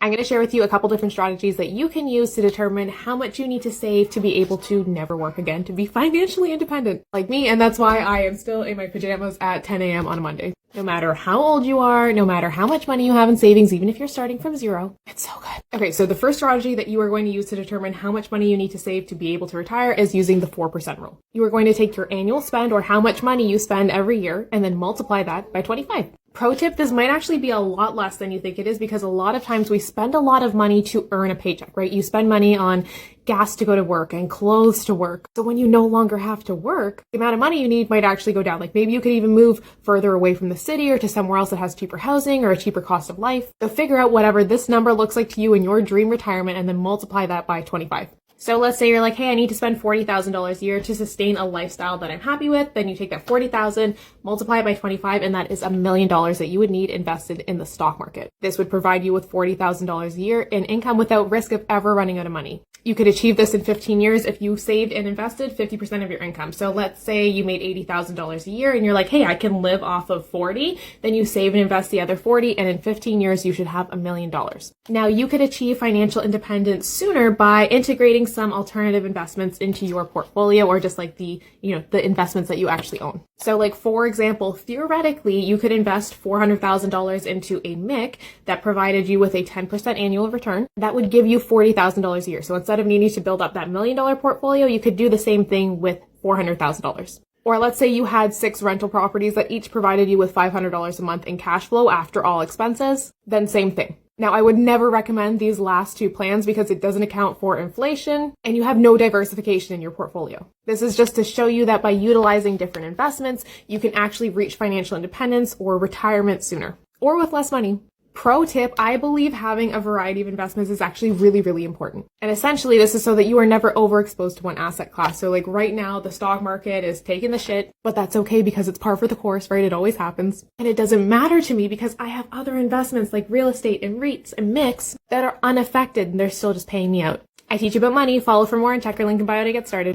I'm going to share with you a couple different strategies that you can use to determine how much you need to save to be able to never work again, to be financially independent like me. And that's why I am still in my pajamas at 10 a.m. on a Monday. No matter how old you are, no matter how much money you have in savings, even if you're starting from zero, it's so good. Okay, so the first strategy that you are going to use to determine how much money you need to save to be able to retire is using the 4% rule. You are going to take your annual spend, or how much money you spend every year, and then multiply that by 25. Pro tip, this might actually be a lot less than you think it is, because a lot of times we spend a lot of money to earn a paycheck, right? You spend money on gas to go to work and clothes to work. So when you no longer have to work, the amount of money you need might actually go down. Like maybe you could even move further away from the city or to somewhere else that has cheaper housing or a cheaper cost of life. So figure out whatever this number looks like to you in your dream retirement and then multiply that by 25. So let's say you're like, hey, I need to spend $40,000 a year to sustain a lifestyle that I'm happy with. Then you take that $40,000, multiply it by 25, and that is $1 million that you would need invested in the stock market. This would provide you with $40,000 a year in income without risk of ever running out of money. You could achieve this in 15 years if you saved and invested 50% of your income. So let's say you made $80,000 a year and you're like, hey, I can live off of 40. Then you save and invest the other 40. And in 15 years, you should have $1 million. Now you could achieve financial independence sooner by integrating some alternative investments into your portfolio, or just like the investments that you actually own. So like, for example, theoretically, you could invest $400,000 into a MIC that provided you with a 10% annual return. That would give you $40,000 a year. So instead of needing to build up that $1 million portfolio, you could do the same thing with $400,000. Or let's say you had 6 rental properties that each provided you with $500 a month in cash flow after all expenses, then same thing. Now, I would never recommend these last 2 plans because it doesn't account for inflation and you have no diversification in your portfolio. This is just to show you that by utilizing different investments, you can actually reach financial independence or retirement sooner, or with less money. Pro tip, I believe having a variety of investments is actually really, really important. And essentially, this is so that you are never overexposed to one asset class. So like right now, the stock market is taking the shit, but that's okay because it's par for the course, right? It always happens. And it doesn't matter to me because I have other investments like real estate and REITs and MICs that are unaffected and they're still just paying me out. I teach you about money. Follow for more and check our link in bio to get started.